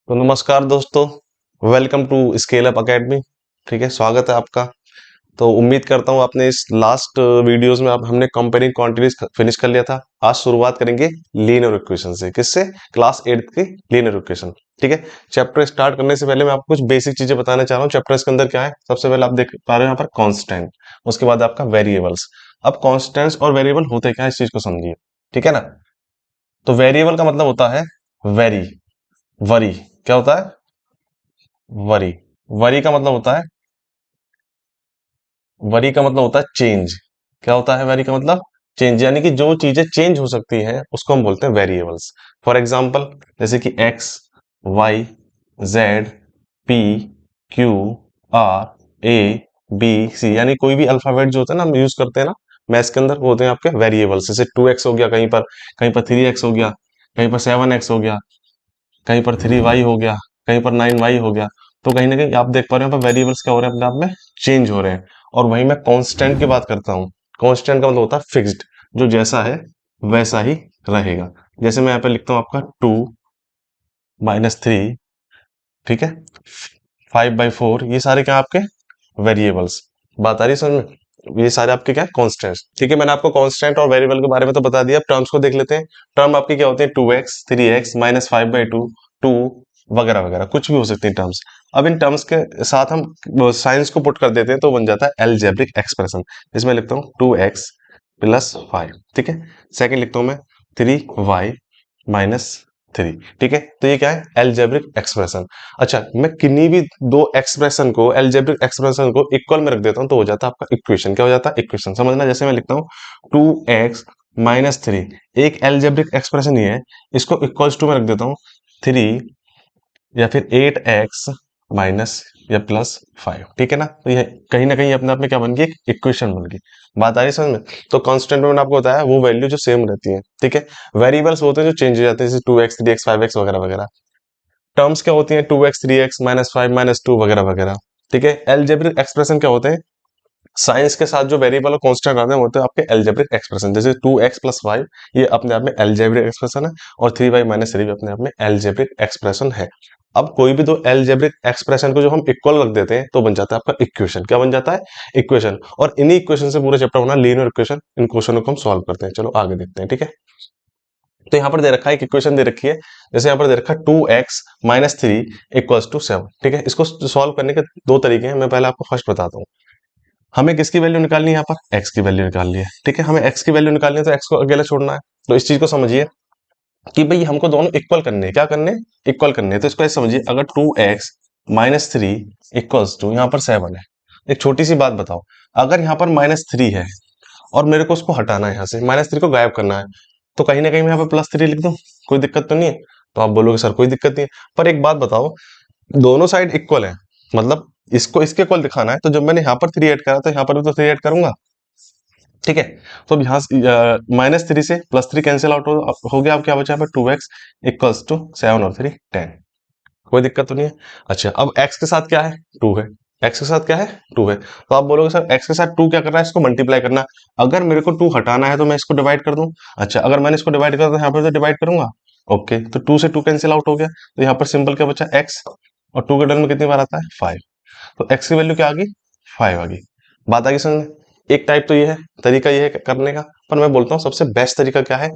तो नमस्कार दोस्तों, welcome to scale up academy. ठीक है, स्वागत है आपका। तो उम्मीद करता हूँ आपने इस लास्ट वीडियोस में आप हमने कंपेयरिंग क्वांटिटीज फिनिश कर लिया था। आज शुरुआत करेंगे लीनियर इक्वेशन से। किससे? क्लास 8 की लीनियर इक्वेशन। ठीक है, चैप्टर स्टार्ट करने से पहले मैं आपको कुछ बेसिक चीजें बताना चाह रहा हूँ। चैप्टर के अंदर क्या है, सबसे पहले आप देख पा रहे हो यहाँ पर कांस्टेंट, उसके बाद आपका वेरिएबल्स। अब कांस्टेंट्स और वेरिएबल होते क्या है, इस चीज को समझिए। ठीक है ना। तो वेरिएबल का मतलब होता है वेरी, वरी। क्या होता है? वरी। वरी का मतलब होता है, वरी का मतलब होता है चेंज। क्या होता है वरी का मतलब? चेंज, यानी कि जो चीजें चेंज हो सकती हैं उसको हम बोलते हैं वेरिएबल्स। फॉर एग्जांपल, जैसे कि X, Y, Z, P, Q, R, A, B, C, यानी कोई भी अल्फाबेट जो होता है ना हम यूज करते हैं ना मैथ्स के अंदर, वो होते हैं आपके वेरिएबल्स। जैसे 2x हो गया, कहीं पर 3x हो गया, कहीं पर 7x हो गया, कहीं पर 3y हो गया, कहीं पर 9y हो गया। तो कहीं ना कहीं आप देख पा रहे हो वेरिएबल्स क्या हो रहे हैं, अपने आप में चेंज हो रहे हैं। और वहीं मैं कांस्टेंट की बात करता हूँ। कांस्टेंट का मतलब होता है फिक्स्ड, जो जैसा है वैसा ही रहेगा। जैसे मैं यहाँ पे लिखता हूँ आपका 2 - 3, ठीक है, 5/4, ये सारे क्या आपके वेरिएबल्स। बात आ रही है समझ में? ये सारे आपके क्या है, कॉन्स्टेंट्स। ठीक है, मैंने आपको कॉन्स्टेंट और वेरिएबल के बारे में तो बता दिया। अब टर्म्स को देख लेते हैं। टर्म आपकी क्या होती है? 2x, 3x, -5/2, 2 वगैरह वगैरह, कुछ भी हो सकती है टर्म्स। अब इन टर्म्स के साथ हम साइंस को पुट कर देते हैं तो बन जाता है एलजेब्रिक एक्सप्रेशन। इसमें लिखता हूँ 2x + 5। ठीक है, सेकेंड लिखता हूँ मैं 3y - 3। ठीक है, तो ये क्या है? Algebraic expression. अच्छा, मैं किन्हीं भी दो एक्सप्रेशन को, एलजेब्रिक एक्सप्रेशन को इक्वल में रख देता हूं तो हो जाता है आपका इक्वेशन। क्या हो जाता है? इक्वेशन। समझना, जैसे मैं लिखता हूँ 2x - 3, एक एलजेब्रिक एक्सप्रेशन ये है। इसको इक्वल्स टू में रख देता हूँ 3 या फिर 8x माइनस या +5। ठीक है ना। तो ये कहीं ना कहीं अपने आप में क्या बन गई? एक इक्वेशन बन गई। बात आ रही है समझ में? तो कांस्टेंट में मैंने आपको बताया वो वैल्यू जो सेम रहती है। ठीक है, वेरिएबल्स होते हैं जो चेंज हो जाते हैं, जैसे 2x, 3x, 5x वगैरह वगैरह। टर्म्स क्या होती हैं? 2x, 3x, -5, -2 वगैरह वगैरह। ठीक है, एलजेब्रिक एक्सप्रेशन क्या होते हैं? साइंस के साथ जो वेरिएबल और कांस्टेंट आते हैं वो होते हैं आपके एलजेब्रिक एक्सप्रेशन। जैसे 2x + 5, ये अपने आप में एलजेब्रिक एक्सप्रेशन है, और 3y - 3 भी अपने आप में एलजेब्रिक एक्सप्रेशन है। अब कोई भी दो एलजेब्रिक एक्सप्रेशन को जो हम इक्वल रख देते हैं तो बन जाता है आपका इक्वेशन। क्या बन जाता है? इक्वेशन। और इन्हीं इक्वेशन से पूरा चैप्टर बना, लीनियर इक्वेशन। इन क्वेश्चनों को हम सॉल्व करते हैं। चलो आगे देखते हैं। ठीक है, तो यहाँ पर दे रखा है, एक इक्वेशन दे रखी है। जैसे यहाँ पर दे रखा है 2x - 3 = 7। ठीक है, इसको सॉल्व करने के दो तरीके हैं। मैं पहले आपको फर्स्ट बताता हूँ। हमें किसकी वैल्यू निकालनी है? यहाँ पर x की वैल्यू निकालनी है। ठीक है, हमें x की वैल्यू निकालनी है तो x को अकेला छोड़ना है। तो इस चीज को समझिए कि भाई हमको दोनों इक्वल करने हैं। क्या करने हैं? इक्वल करने हैं। तो इसको ऐसे समझिए, अगर 2x - 3 = यहाँ पर 7 है। एक छोटी सी बात बताओ, अगर यहाँ पर -3 है और मेरे को उसको हटाना है, यहाँ से -3 को गायब करना है, तो कहीं ना कहीं मैं यहाँ पर +3 लिख दूं, कोई दिक्कत तो नहीं है? तो आप बोलोगे सर कोई दिक्कत नहीं है। पर एक बात बताओ, दोनों साइड इक्वल है, मतलब इसको इसके इक्वल दिखाना है, तो जब मैंने यहाँ पर 3 ऐड करा तो यहाँ पर भी तो 3 ऐड करूंगा। ठीक है, तो अब यहाँ -3 से +3 कैंसिल आउट हो गया। अब क्या बचा? 2x = 7 और 3 10। कोई दिक्कत तो नहीं है? अच्छा, अब x के साथ क्या है? 2 है। x के साथ क्या है? 2 है। तो आप बोलोगे सर x के साथ 2 क्या करना है? इसको मल्टीप्लाई करना है। अगर मेरे को 2 हटाना है तो मैं इसको डिवाइड कर दूं। अच्छा, अगर मैंने इसको डिवाइड कर तो यहाँ पर तो डिवाइड करूंगा। ओके, तो 2 से 2 कैंसिल आउट हो गया, तो यहाँ पर सिंपल क्या बचा? x। और 2 के टर्म में कितनी बार आता है? 5। तो x की वैल्यू क्या आ गई? 5 आ गई। बात आ गई समझ में? एक टाइप तो ये है, तरीका ये है करने का। पर मैं बोलता हूँ सबसे बेस्ट तरीका क्या है?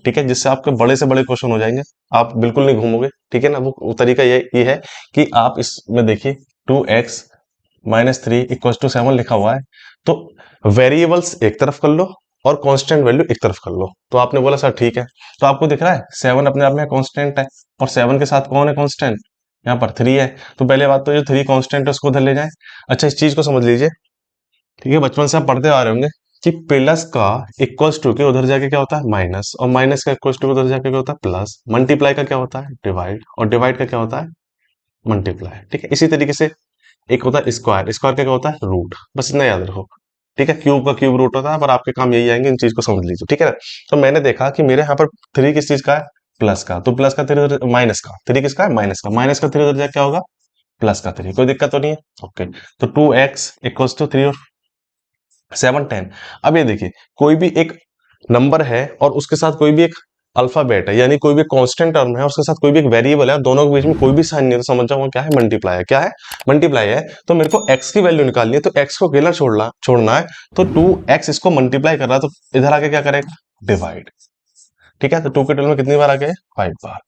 ठीक है, जिससे आपके बड़े से बड़े क्वेश्चन हो जाएंगे, आप बिल्कुल नहीं घूमोगे। ठीक है ना, वो तरीका ये है कि आप इसमें देखिए 2x - 3 = 7 लिखा हुआ है, तो वेरिएबल्स एक तरफ कर लो और कांस्टेंट वैल्यू एक तरफ कर लो। तो आपने बोला सर ठीक है, तो आपको दिख रहा है 7 अपने आप में कांस्टेंट है, और 7 के साथ कौन है कांस्टेंट? यहाँ पर 3 है। तो पहले बात तो जो 3 कांस्टेंट है उसको उधर ले जाए। अच्छा, इस चीज को समझ लीजिए। ठीक है, बचपन से आप पढ़ते आ रहे होंगे कि प्लस का इक्वल्स टू के उधर जाके क्या होता है? माइनस, और माइनस का इक्वल्स टू उधर जाके क्या होता है? प्लस। मल्टीप्लाई का क्या होता है? डिवाइड, और डिवाइड का क्या होता है? मल्टीप्लाई। ठीक है, इसी तरीके से एक होता है स्क्वायर, स्क्वायर का क्या होता है? रूट। बस इतना याद रखो। ठीक है, क्यूब का क्यूब रूट होता है, पर आपके काम यही आएंगे, इन चीज को समझ लीजिए। ठीक है ना। तो मैंने देखा कि मेरे यहाँ पर 3 किस चीज का है? प्लस का। तो प्लस का 3 उधर, माइनस का 3 किसका है? माइनस का। माइनस का 3 उधर जाके क्या होगा? प्लस का 3। कोई दिक्कत तो नहीं है? ओके, तो 2x = 3 और 7 10। अब ये देखिए, कोई भी एक नंबर है और उसके साथ कोई भी एक अल्फाबेट है, यानी कोई भी कांस्टेंट टर्म है, उसके साथ कोई भी एक वेरिएबल है, दोनों के बीच में कोई भी साइन नहीं है, तो समझ जाओ वो क्या है, मल्टीप्लाई है। क्या है? मल्टीप्लाई है। तो मेरे को x की वैल्यू निकालनी है, तो x को अकेला छोड़ना है, तो 2x इसको मल्टीप्लाई कर रहा है, तो इधर आके क्या करेगा? डिवाइड। ठीक है, तो 2 के टोटल में कितनी बार आ गए? 5 बार।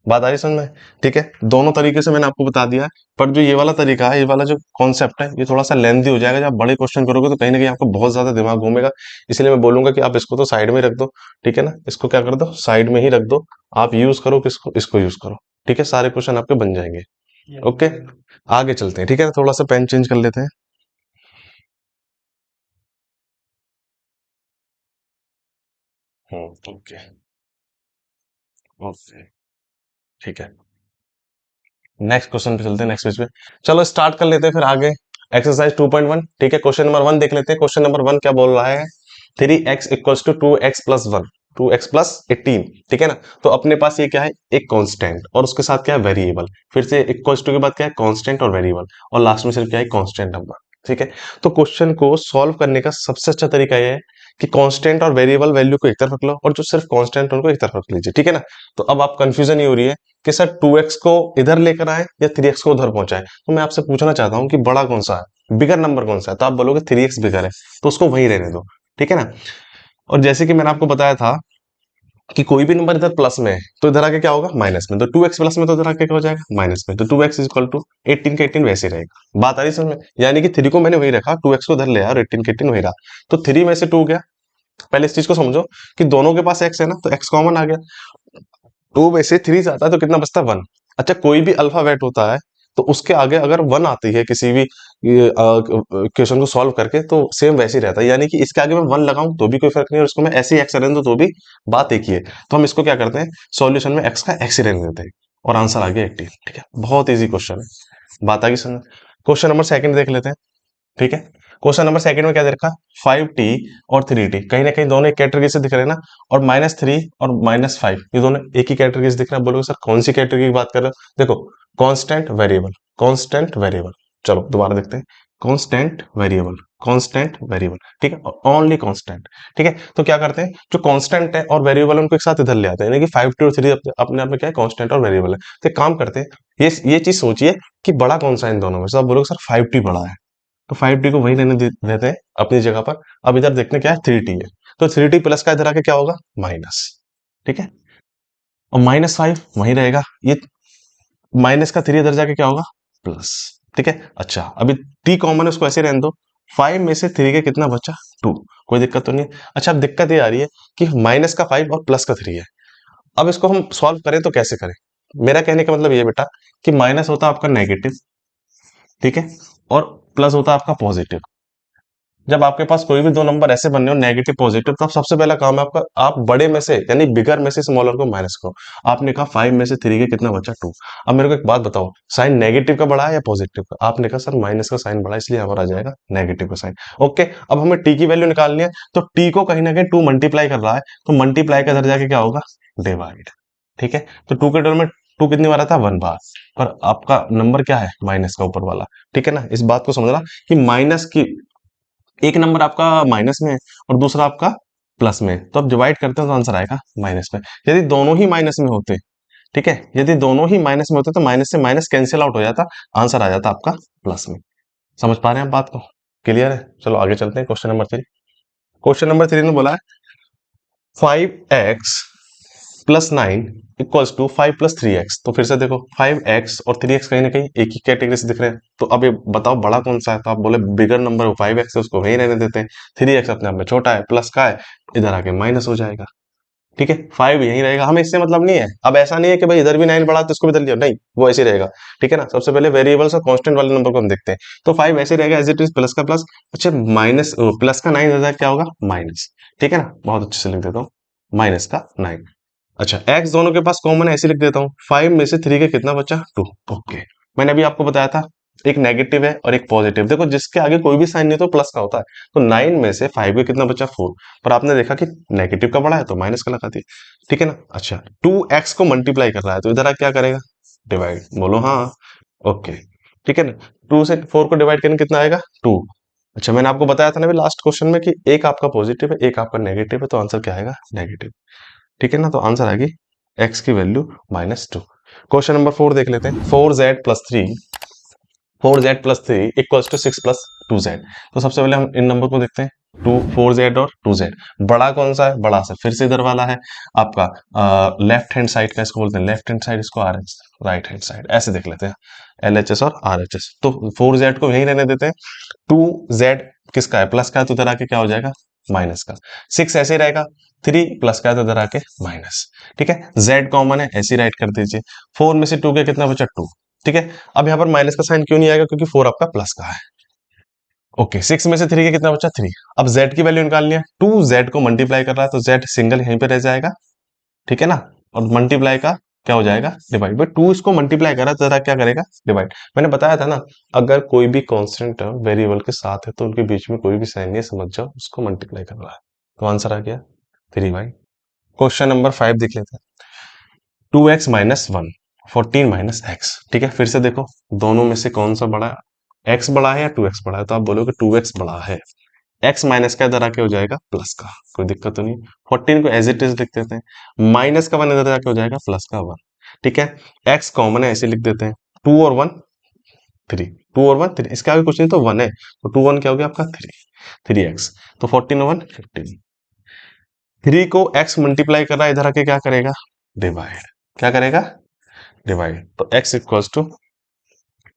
बात आ रही समझ में? ठीक है, दोनों तरीके से मैंने आपको बता दिया है, पर जो ये वाला तरीका है, ये वाला जो कॉन्सेप्ट है, ये थोड़ा सा लेंथी हो जाएगा। जब आप बड़े क्वेश्चन करोगे तो कहीं ना कहीं आपको बहुत ज्यादा दिमाग घूमेगा, इसलिए मैं बोलूंगा कि आप इसको तो साइड में रख दो। ठीक है ना, इसको क्या कर दो, साइड में ही रख दो। आप यूज करो किसको? इसको यूज करो। ठीक है, सारे क्वेश्चन आपके बन जाएंगे। ओके, आगे चलते हैं। ठीक है, थोड़ा सा पेन चेंज कर लेते हैं। ओके। ओके। ठीक है, नेक्स्ट क्वेश्चन पे चलते हैं, नेक्स्ट पेज पे। चलो स्टार्ट कर लेते हैं फिर आगे। एक्सरसाइज 2.1। ठीक है, क्वेश्चन नंबर 1 देख लेते हैं। क्वेश्चन नंबर 1 क्या बोल रहा है? 3x equals to 2x+1, 2x+18। ठीक है ना, तो अपने पास ये क्या है? एक कांस्टेंट, और उसके साथ क्या है? वेरिएबल। फिर से इक्वल्स टू के बाद क्या है? कांस्टेंट और वेरिएबल, और लास्ट में सिर्फ क्या है? Constant number. ठीक है, तो क्वेश्चन को सॉल्व करने का सबसे अच्छा तरीका यह है कि कांस्टेंट और वेरिएबल वैल्यू को एक तरफ रख लो, और जो सिर्फ कांस्टेंट उनको एक तरफ रख लीजिए। ठीक है ना, तो अब आप कंफ्यूजन ये हो रही है कि सर 2x को इधर लेकर आए या 3x को उधर पहुंचाए, तो मैं आपसे पूछना चाहता हूं कि बड़ा कौन सा है, बिगर नंबर कौन सा है? तो आप बोलोगे 3x बिगर है, तो उसको वहीं रहने दो। ठीक है ना, और जैसे कि मैंने आपको बताया था कि कोई भी नंबर इधर प्लस में है तो इधर आके क्या होगा? माइनस में। तो 2x प्लस में, तो इधर आके क्या हो जाएगा? माइनस में। तो 2x इज इक्वल टू 18 का 18 वैसे रहेगा। बात आ रही समझ में? यानी कि 3 को मैंने वही रखा, 2x को इधर ले आया और 18 का 18 वही रहा, तो 3 में से 2 गया। पहले इस चीज को समझो कि दोनों के पास x है ना, तो x कॉमन आ गया। 2 में से 3 जाता है तो कितना बचता है? 1। अच्छा, कोई भी अल्फाबेट होता है तो उसके आगे अगर 1 आती है किसी भी क्वेश्चन को सॉल्व करके, तो सेम वैसे ही रहता है। यानी कि इसके आगे मैं 1 लगाऊं तो भी कोई फर्क नहीं, और इसको मैं ऐसे ही एक्स रहने दूं तो भी बात एक ही है। तो हम इसको क्या करते हैं, सॉल्यूशन में एक्स का एक्स ही रहने देते हैं, और आंसर आ गया 18। ठीक है, बहुत ईजी क्वेश्चन है। बात आ गई समझ? क्वेश्चन नंबर सेकंड देख लेते हैं। ठीक है, क्वेश्चन नंबर सेकंड में क्या दे रखा? 5t और 3t, कहीं ना कहीं दोनों एक कैटेगरी से दिख रहे हैं ना, और -3 और -5 ये दोनों एक ही कैटेगरी से दिख रहा है। बोलोगे सर कौन सी कैटेगरी की बात कर रहे हो? देखो, कांस्टेंट वेरिएबल, कांस्टेंट वेरिएबल। चलो दोबारा देखते हैं, कांस्टेंट वेरिएबल, कांस्टेंट वेरिएबल। ठीक है, ओनली कांस्टेंट। ठीक है, तो क्या करते हैं, जो कांस्टेंट है और वेरिएबल उनको एक साथ इधर ले आते हैं, यानी कि 5t और 3 अपने आप में क्या है? कांस्टेंट और वेरिएबल है। तो एक काम करते हैं, ये चीज सोचिए कि बड़ा कौन सा है इन दोनों में से। आप बोलोगे सर 5t बड़ा है, तो 5t को वहीं रहने देते हैं अपनी जगह पर। अब इधर देखते हैं क्या है? 3t है, तो 3t प्लस का इधर आके क्या होगा? माइनस। ठीक है, और -5 वहीं रहेगा, ये माइनस का 3 इधर जाके क्या होगा? प्लस। ठीक है, अच्छा अभी t कॉमन है, उसको ऐसे रहने दो। 5 में से 3 के कितना बचा? 2। कोई दिक्कत तो नहीं है। अच्छा, अब दिक्कत ये आ रही है कि माइनस का 5 और प्लस का 3 है। अब इसको हम सॉल्व करें तो कैसे करें? मेरा कहने का मतलब ये बेटा कि माइनस होता है आपका नेगेटिव, ठीक है, और प्लस होता है आपका पॉजिटिव। जब आपके पास कोई भी दो नंबर ऐसे बनने हो नेगेटिव पॉजिटिव, तो सबसे पहला काम है आपका, आप बड़े में से यानी बिगर में से स्मॉलर को माइनस करो। आपने कहा 5 में से 3 के कितना बचा? 2। अब मेरे को एक बात बताओ, साइन नेगेटिव का बड़ा है या पॉजिटिव का? आपने कहा सर माइनस का साइन बड़ा है, इसलिए हमारा आ जाएगा नेगेटिव का साइन। ओके, अब हमें टी की वैल्यू निकालनी है, तो टी को कहीं ना कहीं 2 मल्टीप्लाई कर रहा है, तो मल्टीप्लाई का इधर जाके क्या होगा? डिवाइड। ठीक है, तो 2 के टर्म में 2 कितनी बार आता है? 1 बार। पर आपका नंबर क्या है? माइनस का ऊपर वाला। ठीक है ना, इस बात को समझना कि माइनस की एक नंबर आपका माइनस में है और दूसरा आपका प्लस में है, तो अब डिवाइड करते हैं तो आंसर आएगा माइनस में। यदि दोनों ही माइनस में होते, ठीक है, यदि दोनों ही माइनस में होते तो माइनस से माइनस कैंसिल आउट हो जाता, आंसर आ जाता आपका प्लस में। समझ पा रहे हैं आप बात को? क्लियर है? चलो आगे चलते हैं, क्वेश्चन नंबर 3। क्वेश्चन नंबर 3 ने बोला है 5x+9 इक्वल्स टू 5+3x। तो फिर से देखो, 5x और 3x कहीं ना कहीं एक ही कैटेगरी से दिख रहे हैं, तो अब ये बताओ बड़ा कौन सा है? तो आप बोले बिगर नंबर 5x है, उसको वहीं रहने देते हैं। 3x अपने आप में छोटा है, प्लस का है, इधर आके माइनस हो जाएगा। ठीक है, 5 यहीं रहेगा, हमें इससे मतलब नहीं है। अब ऐसा नहीं है कि भाई इधर भी 9 बढ़ा तो इसको भी इधर लिया, नहीं, वो ऐसे ही रहेगा। ठीक है ना, सबसे पहले वेरिएबल्स और कांस्टेंट वाले नंबर को हम देखते हैं, तो 5 ऐसे रहेगा एज इट इज, प्लस का प्लस। अच्छा, माइनस प्लस का 9 इधर क्या होगा? माइनस। ठीक है ना, बहुत अच्छे से लिख देता हूँ, माइनस का 9। अच्छा, x दोनों के पास कॉमन है, ऐसे लिख देता हूँ। 5 में से 3 के कितना बचा? 2। ओके, मैंने अभी आपको बताया था एक नेगेटिव है और एक पॉजिटिव। देखो, जिसके आगे कोई भी साइन नहीं तो प्लस का होता है, तो 9 में से 5 के कितना बचा? 4। पर आपने देखा कि नेगेटिव का बड़ा है तो माइनस का लगा दिया। ठीक है ना, अच्छा 2x को मल्टीप्लाई कर रहा है, तो इधर क्या करेगा? डिवाइड। बोलो हाँ। ओके, ठीक है ना, 2 से 4 को डिवाइड करने कितना आएगा? 2। अच्छा, मैंने आपको बताया था ना लास्ट क्वेश्चन में कि एक आपका पॉजिटिव है एक आपका नेगेटिव है, तो आंसर क्या आएगा? नेगेटिव। ठीक है ना, तो आंसर आएगी x की वैल्यू -2। क्वेश्चन नंबर 4 देख लेते हैं। 4z+3 equals to 6+2z। तो सबसे पहले हम इन नंबर को देखते हैं, 4z और 2z। बड़ा कौन सा है? बड़ा सा फिर से इधर वाला है आपका लेफ्ट हैंड साइड का, इसको बोलते हैं लेफ्ट हैंड साइड, इसको RH, राइट हैंड साइड, ऐसे देख लेते हैं LHS और RHS। तो 4z को यहीं रहने देते हैं। 2z किसका है? प्लस का है, तो इधर आके क्या हो जाएगा? माइनस का। 6 ऐसे ही रहेगा, 3 प्लस का है तो इधर आके माइनस। ठीक है, z कॉमन है, ऐसे राइट कर दीजिए। 4 में से 2 के कितना बचा? 2। ठीक है, अब यहाँ पर माइनस का साइन क्यों नहीं आएगा? क्योंकि 4 आपका प्लस का है। ओके, 6 में से 3 के कितना बचा? 3। अब z की वैल्यू निकालनी है। 2z को मल्टीप्लाई कर रहा है तो z सिंगल यहीं पे रह जाएगा, ठीक है ना, और मल्टीप्लाई का क्या हो जाएगा? Divide by 2। इसको मल्टीप्लाई करा तो जरा क्या करेगा? डिवाइड। मैंने बताया था ना, अगर कोई भी कांस्टेंट टर्म वेरिएबल के साथ है तो उनके बीच में कोई भी साइन नहीं, समझ जाओ उसको मल्टीप्लाई कर रहा है। तो आंसर आ गया 3 बाई। क्वेश्चन नंबर 5 देख लेते हैं। 2x - 1 14 - x। ठीक है, फिर से देखो दोनों में से कौन सा बड़ा है? x बड़ा है या 2x बड़ा है? तो आप बोलोगे 2x बड़ा है। x माइनस का इधर आके हो जाएगा प्लस का, कोई दिक्कत तो नहीं। 14 को एज इट इज लिख देते हैं, माइनस का 1 इधर आके हो जाएगा प्लस का 1। ठीक है, x कॉमन है, ऐसे लिख देते हैं। 2 और 1 3, 2 और 1 3, इसके आगे कुछ नहीं तो 1 है, तो 2 1 क्या हो गया आपका? 3x। तो 14 और 1 15। 3 को x मल्टीप्लाई कर रहा है, इधर आके क्या करेगा? डिवाइड। क्या करेगा? डिवाइड। तो x इक्वल्स टू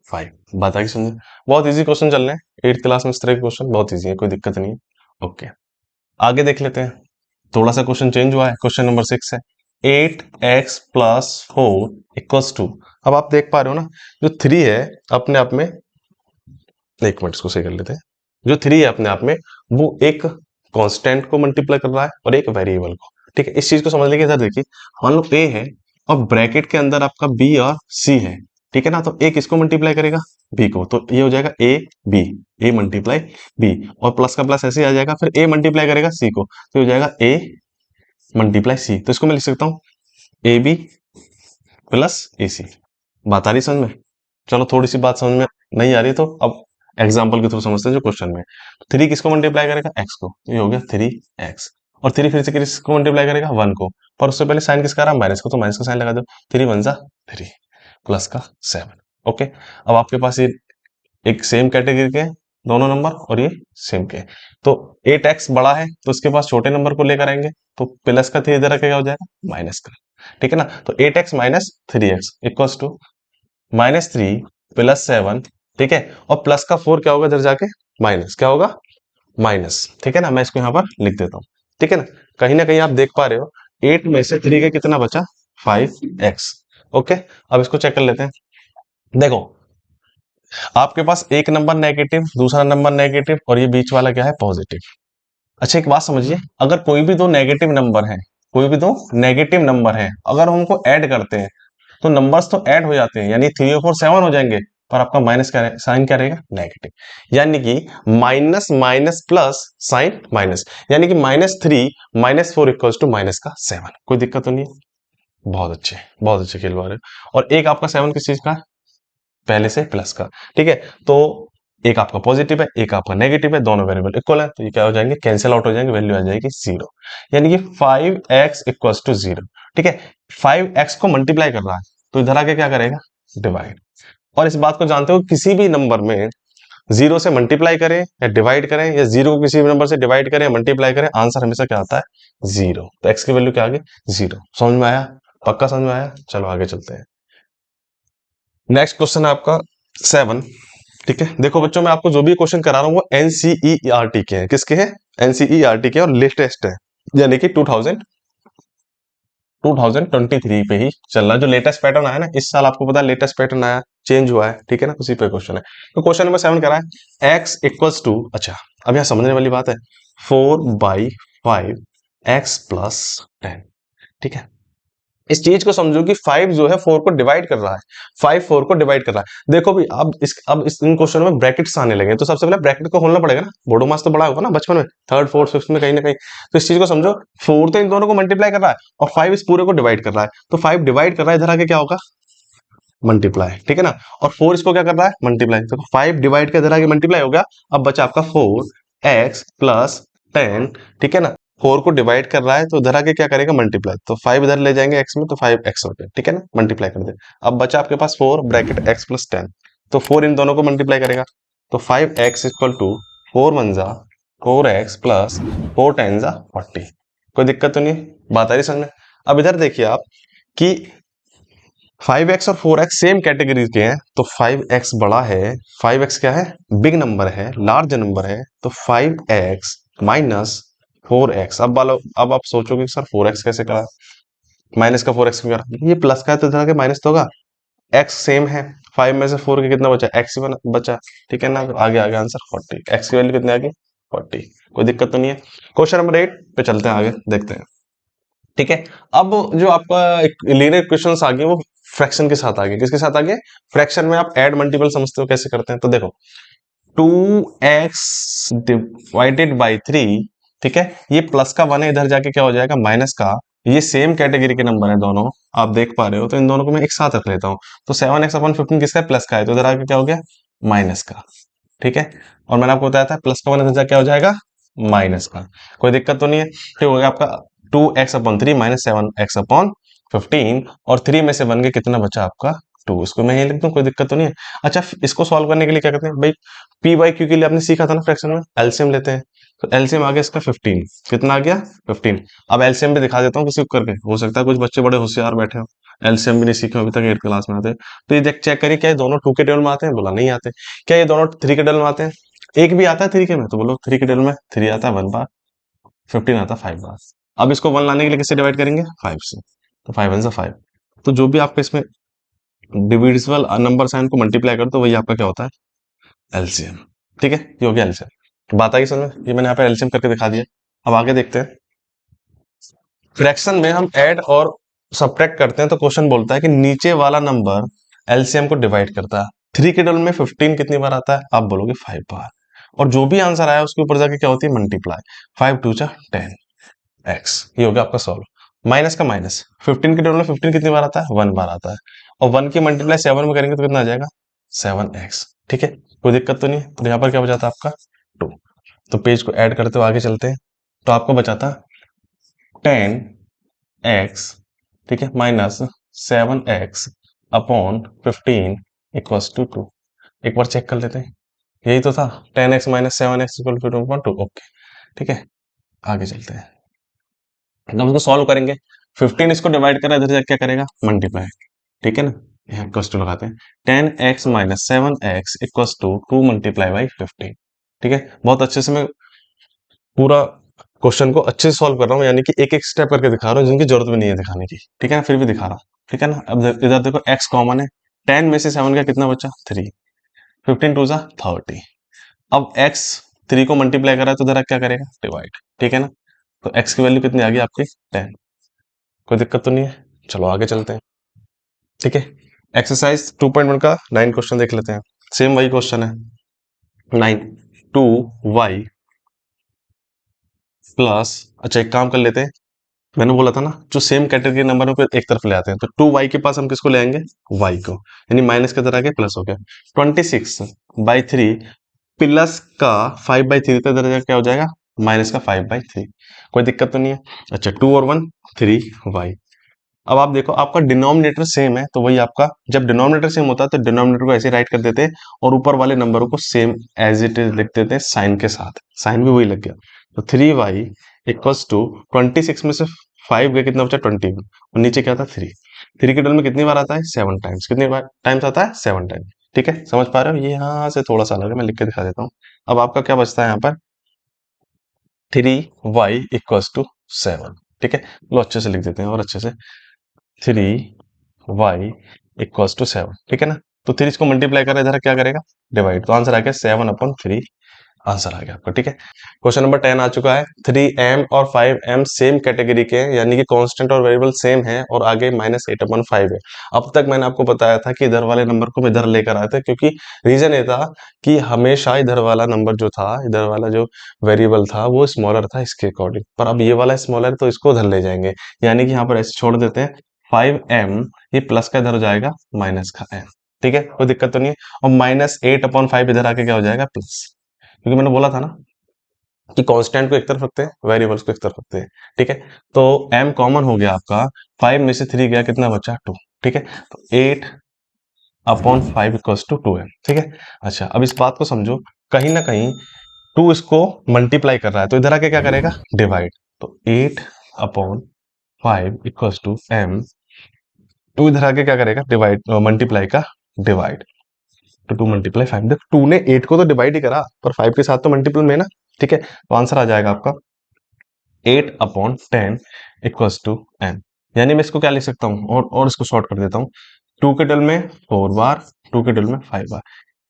5। बात आगे समझे? बहुत इजी क्वेश्चन चल रहे हैं 8th क्लास में, इस तरह के क्वेश्चन बहुत इजी है, कोई दिक्कत नहीं है। ओके, आगे देख लेते हैं। थोड़ा सा क्वेश्चन चेंज हुआ है। क्वेश्चन नंबर 6 है 8x + 4 = 2। अब आप देख पा रहे हो ना, जो 3 है अपने आप में, एक मिनट इसको सही कर लेते हैं। जो 3 है अपने आप में वो एक कांस्टेंट को मल्टीप्लाई कर रहा है और एक वेरिएबल को। ठीक है, इस चीज को समझ लीजिए। इधर देखिए, मान लो a है और ब्रैकेट के अंदर आपका b और c है। ठीक है ना, तो a किसको मल्टीप्लाई करेगा? b को। तो ये हो जाएगा a b, a multiply b, और प्लस का प्लस ऐसे आ जाएगा, फिर a मल्टीप्लाई करेगा c को, तो हो जाएगा a मल्टीप्लाई c। तो इसको मैं लिख सकता हूँ ab प्लस ac। बात आ रही समझ में? चलो, थोड़ी सी बात समझ में नहीं आ रही तो अब एग्जाम्पल के थ्रू समझते हैं जो क्वेश्चन में। 3 किसको मल्टीप्लाई करेगा? x को, ये हो गया 3x। और 3 फिर से किसको मल्टीप्लाई करेगा? 1 को, पर उससे पहले साइन किसका रहा? माइनस को, तो माइनस का साइन लगा दो। 3 1 जा 3 प्लस का 7। ओके, अब आपके पास ये एक सेम कैटेगरी के दोनों नंबर और ये सेम के, तो 8x बड़ा है तो इसके पास छोटे नंबर को लेकर आएंगे, तो प्लस का 3 इधर क्या हो जाएगा? माइनस का। ठीक है ना, तो 8x - 3x इक्वल्स टू -3 + 7। ठीक है, और प्लस का 4 क्या होगा? इधर जाके माइनस क्या होगा? माइनस। ठीक है ना, मैं इसको यहाँ पर लिख देता हूँ। ठीक है ना कहीं आप देख पा रहे हो 8 में से 3 का कितना बचा? 5x। ओके, अब इसको चेक कर लेते हैं। देखो, आपके पास एक नंबर नेगेटिव, दूसरा नंबर नेगेटिव, और ये बीच वाला क्या है? पॉजिटिव। अच्छा, एक बात समझिए, अगर कोई भी दो नेगेटिव नंबर है, कोई भी दो नेगेटिव नंबर है, अगर हम उनको ऐड करते हैं तो नंबर्स तो ऐड हो जाते हैं, यानी 3 और 4 7 हो जाएंगे, पर आपका माइनस क्या साइन क्या रहेगा? नेगेटिव। यानी कि minus minus plus sign minus, यानी कि -3 - 4 इक्वल्स टू माइनस का 7। कोई दिक्कत तो नहीं है? बहुत अच्छे खेल पा रहे हो। और एक आपका 7 किस चीज का है? पहले से प्लस का। ठीक है, तो एक आपका पॉजिटिव है, एक आपका नेगेटिव है, दोनों वेरिएबल इक्वल है, तो ये क्या हो जाएंगे? कैंसिल आउट हो जाएंगे, वैल्यू आ जाएगी 0। यानी कि 5x इक्वल्स टू 0। ठीक है, 5x को मल्टीप्लाई कर रहा है तो इधर आके क्या करेगा? डिवाइड। और इस बात को जानते हो, किसी भी नंबर में 0 से मल्टीप्लाई करें या डिवाइड करें, या 0 को किसी भी नंबर से डिवाइड करें या मल्टीप्लाई करें, आंसर हमेशा क्या आता है? 0। तो x की वैल्यू क्या आ गई? 0। समझ में आया? पक्का समझ में आया? चलो आगे चलते हैं। नेक्स्ट क्वेश्चन है आपका 7। ठीक है, देखो बच्चों, मैं आपको जो भी क्वेश्चन करा रहा हूँ वो एनसीईआरटी के हैं। किसके हैं? एनसीईआरटी के, और लेटेस्ट है, यानी कि 2023 पे ही चल रहा है। जो लेटेस्ट पैटर्न आया ना इस साल, आपको पता है लेटेस्ट पैटर्न आया, चेंज हुआ है। ठीक है ना, उसी पे क्वेश्चन है। तो क्वेश्चन नंबर 7 करा है x इक्वल्स टू, अच्छा अब यहाँ समझने वाली बात है, 4/5 x + 10। ठीक है, इस चीज को समझो कि 5 जो है 4 को डिवाइड कर रहा है, 5 4 को डिवाइड कर रहा है। देखो भी, अब इस इन क्वेश्चन में ब्रैकेट्स आने लगे, तो सबसे पहले ब्रैकेट को खोलना पड़ेगा ना। बोर्डो मास तो बड़ा होगा ना बचपन में, 3rd 4th 5th में कहीं ना कहीं। तो इस चीज को समझो, 4 तो इन दोनों को मल्टीप्लाई कर रहा है और 5 इस पूरे को डिवाइड कर रहा है, तो 5 डिवाइड कर रहा है, इधर आके क्या होगा? मल्टीप्लाई। ठीक है ना, और 4 इसको क्या कर रहा है? मल्टीप्लाई। तो 5 डिवाइड के इधर आके मल्टीप्लाई हो गया। अब बचा आपका 4x + 10। ठीक है ना, 4 को डिवाइड कर रहा है तो इधर आके क्या करेगा, मल्टीप्लाई। तो 5 इधर ले जाएंगे x में, तो 5x हो गया, ठीक है ना, मल्टीप्लाई कर दे। अब बचा आपके पास 4 ब्रैकेट x प्लस 10, तो 4 इन दोनों को मल्टीप्लाई करेगा, तो 5x इक्वल टू 4 1 जा 4x प्लस 4 10 जा 40। कोई दिक्कत तो नहीं है? बात आ रही समझ में? अब इधर देखिए आप कि 5x और 4x सेम कैटेगरी के हैं, तो 5x बड़ा है, 5x क्या है, बिग नंबर है, लार्ज नंबर है, तो 5x माइनस 4x। अब आप सोचोगे सर 4x कैसे करा, माइनस का 4x क्यों करा, ये प्लस का है तो इधर आके माइनस तो होगा, x सेम है, 5 में से 4 के कितना बचा, x ही बचा, ठीक है ना, तो आगे आगे आंसर 40, x की वैल्यू कितनी आ गई 40। कोई दिक्कत तो नहीं है? क्वेश्चन नंबर 8 पे चलते हैं, आगे देखते हैं, ठीक है। अब जो आपका एक लीनियर इक्वेशंस आ गए वो फ्रैक्शन के साथ आ गए, किसके साथ आ गए, फ्रैक्शन में आप ऐड मल्टीपल समझते हो कैसे करते हैं, तो देखो 2x डिवाइडेड बाई 3, ठीक है, ये प्लस का 1 है, इधर जाके क्या हो जाएगा माइनस का, ये सेम कैटेगरी के नंबर है दोनों, आप देख पा रहे हो, तो इन दोनों को मैं एक साथ रख लेता हूँ, तो 7x अपॉन 15 किसका है, प्लस का है, तो इधर आके क्या हो गया माइनस का, ठीक है। और मैंने आपको बताया था प्लस का 1 इधर जाके क्या हो जाएगा माइनस का, कोई दिक्कत तो नहीं है, ठीक हो गया आपका 2x/3 माइनस 7x/15, और 3 में से बन गया कितना बचा आपका 2, इसको मैं यही लिख दूं, कोई दिक्कत तो नहीं है। अच्छा, इसको सॉल्व करने के लिए क्या करते हैं भाई, पी बाई क्यू के लिए आपने सीखा था ना फ्रैक्शन में, एलसीएम लेते हैं, तो एलसीएम आ गया इसका 15, कितना आ गया 15। अब एलसीएम भी दिखा देता हूँ किसी को करके, हो सकता है कुछ बच्चे बड़े होशियार बैठे हो, एलसीएम भी नहीं सीखे हो अभी तक, 8 क्लास में आते हैं, तो ये चेक करिए क्या ये दोनों 2 के टेबल में आते हैं, बोला नहीं आते। क्या ये दोनों 3 के टेबल में आते हैं, एक भी आता है 3 के में, तो बोलो 3 के टेबल में 3 आता है 1 बार, 15 आता है 5 बार। अब इसको 1 लाने के लिए किससे डिवाइड करेंगे 5 से, तो 5 1 5, तो जो भी आपका इसमें डिविजिबल नंबर है उनको मल्टीप्लाई कर, तो वही आपका क्या होता है एलसीएम, ठीक है, ये हो गया एलसीएम। बात आई समझ में, ये मैंने यहाँ पे एलसीएम करके दिखा दिया। अब आगे देखते हैं, फ्रैक्शन में हम ऐड और सब्ट्रैक्ट करते हैं, तो क्वेश्चन बोलता है कि नीचे वाला नंबर एलसीएम को डिवाइड करता है, 3 के डबल में 15 कितनी बार आता है, आप बोलोगे 5 बार, और जो भी आंसर आया उसके ऊपर जाके क्या होती है मल्टीप्लाई, 5 2 जा 10 एक्स, ये हो गया आपका सॉल्व। माइनस का माइनस, 15 के डबल में 15 कितनी बार आता है 1 बार आता है, और 1 की मल्टीप्लाई 7 में करेंगे तो कितना आ जाएगा 7x, ठीक है, कोई दिक्कत तो नहीं है। तो यहाँ पर क्या बचाता है आपका 2, तो पेज को ऐड करते हुए आगे चलते हैं, तो आपको बचाता 10x, ठीक है, minus 7x upon 15 equals to 2। एक बार चेक कर लेते हैं, यही तो था 10x minus 7x equal to 2, okay, ठीक है, आगे चलते हैं, हम उसको सॉल्व करेंगे, 15 इसको डिवाइड करा, इधर से क्या करेगा मल्टीप्लाई, ठीक है ना, यहाँ इक्वल्स टू लगाते हैं, 10x minus 7x equals to 2 multiply by 15, ठीक है। बहुत अच्छे से मैं पूरा क्वेश्चन को अच्छे से सॉल्व कर रहा हूँ, यानी कि एक एक स्टेप करके दिखा रहा हूँ जिनकी जरूरत भी नहीं है दिखाने की, ठीक है ना, फिर भी दिखा रहा हूँ, ठीक है ना। अब इधर देखो x कॉमन है, 10 में से 7 का कितना बचा 3, 15 2 जा 30, अब x 3 को मल्टीप्लाई करा है तो इधर क्या करेगा डिवाइड, ठीक है ना, तो x की वैल्यू कितनी आ गई आपकी 10, कोई दिक्कत तो नहीं है, चलो आगे चलते हैं, ठीक है। एक्सरसाइज 2.1 का 9 क्वेश्चन देख लेते हैं, सेम वही क्वेश्चन है 9, 2y प्लस, अच्छा एक काम कर लेते हैं, मैंने बोला था ना जो सेम कैटेगरी नंबर को एक तरफ ले आते हैं, तो 2y के पास हम किसको ले आएंगे y को, यानी माइनस के तरह के प्लस हो गया, 26/3 प्लस का 5/3 का दर्जा क्या हो जाएगा माइनस का 5/3, कोई दिक्कत तो नहीं है। अच्छा 2 और 1 3y, अब आप देखो आपका डिनोमिनेटर सेम है, तो वही आपका जब डिनोमिनेटर सेम होता है तो डिनोमिनेटर को ऐसे राइट कर देते हैं और ऊपर वाले नंबरों को सेम एज इट इज लिख देते हैं साइन के साथ, साइन भी वही लग गया, तो 3y इक्वल्स टू 26 में से 5 गया कितना बचा 21, और नीचे क्या था 3, 3 के डबल में कितनी बार आता है 7 टाइम्स, कितनी बार टाइम्स आता है 7 टाइम्स, ठीक है, समझ पा रहे हो, ये यहाँ से थोड़ा सा अलग है, मैं लिख के दिखा देता हूँ। अब आपका क्या बचता है यहाँ पर 3y इक्वल्स टू 7, ठीक है, लो अच्छे से लिख देते हैं और अच्छे से 3y इक्वल्स टू 7, ठीक है ना, तो 3 इसको मल्टीप्लाई करें इधर क्या करेगा डिवाइड, तो आंसर आ गया 7/3, आंसर आ गया आपका, ठीक है। क्वेश्चन नंबर 10 आ चुका है, 3m और 5m सेम कैटेगरी के हैं, यानी कि कांस्टेंट और वेरिएबल सेम है, और आगे -8/5 है। अब तक मैंने आपको बताया था कि इधर वाले नंबर को इधर लेकर आए थे, क्योंकि रीजन ये था कि हमेशा इधर वाला नंबर जो था, इधर वाला जो वेरिएबल था वो स्मॉलर था इसके अकॉर्डिंग, पर अब ये वाला स्मॉलर तो इसको उधर ले जाएंगे, यानी कि यहाँ पर ऐसे छोड़ देते हैं 5m, ये प्लस का इधर हो जाएगा माइनस का m, ठीक है, कोई दिक्कत तो नहीं है, और -8/5 इधर आके क्या हो जाएगा प्लस, क्योंकि मैंने बोला था ना कि कांस्टेंट को एक तरफ रखते हैं, वेरिएबल्स को एक तरफ रखते हैं। ठीक है, तो m कॉमन हो गया आपका, 5 में से 3 गया, कितना बचा 2। ठीक है, तो 8 अपॉन 5 इक्वल्स टू 2m। ठीक है, अच्छा अब इस बात को समझो, कहीं ना कहीं 2 इसको मल्टीप्लाई कर रहा है, तो इधर आके क्या करेगा, डिवाइड। तो 8 अपॉन 5 इक्वल्स टू m, 2 इधर आके क्या करेगा, डिवाइड, मल्टीप्लाई का डिवाइड। तो 2 मल्टीप्लाई 5, देख 2 ने 8 को तो डिवाइड ही करा, पर 5 के साथ तो मल्टीपल में है ना। ठीक है, तो आंसर आ जाएगा आपका 8 अपॉन 10 इक्वल्स टू m। यानी मैं इसको क्या लिख सकता हूँ, और इसको शॉर्ट कर देता हूँ, 2 के डबल में 4 बार, 2 के डबल में 5 बार।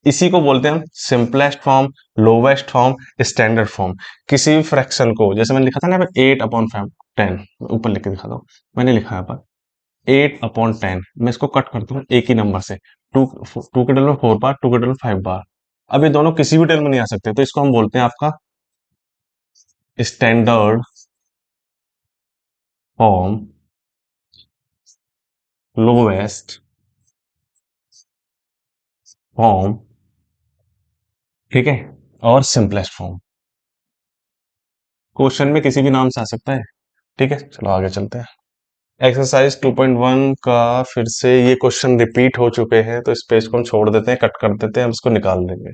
इसी को बोलते हैं हम simplest form, lowest form, standard form. किसी भी फ्रैक्शन को, जैसे मैंने लिखा था ना 8 अपॉन 10, ऊपर लिख के दिखाता हूँ, मैंने लिखा है पर 8 अपॉन 10, मैं इसको कट करता हूँ एक ही नंबर से, टू टू के डबल में 4 बार, 2 के डबल में 5 बार। अब ये दोनों किसी भी टेबल में नहीं आ सकते, तो इसको हम बोलते हैं आपका स्टैंडर्ड फॉर्म, लोवेस्ट फॉर्म, ठीक है, और सिंपलेस्ट फॉर्म। क्वेश्चन में किसी भी नाम से आ सकता है। ठीक है, चलो आगे चलते हैं। एक्सरसाइज 2.1 का फिर से ये क्वेश्चन रिपीट हो चुके हैं, तो इस पेज को हम छोड़ देते हैं, कट कर देते हैं, हम इसको निकाल देंगे।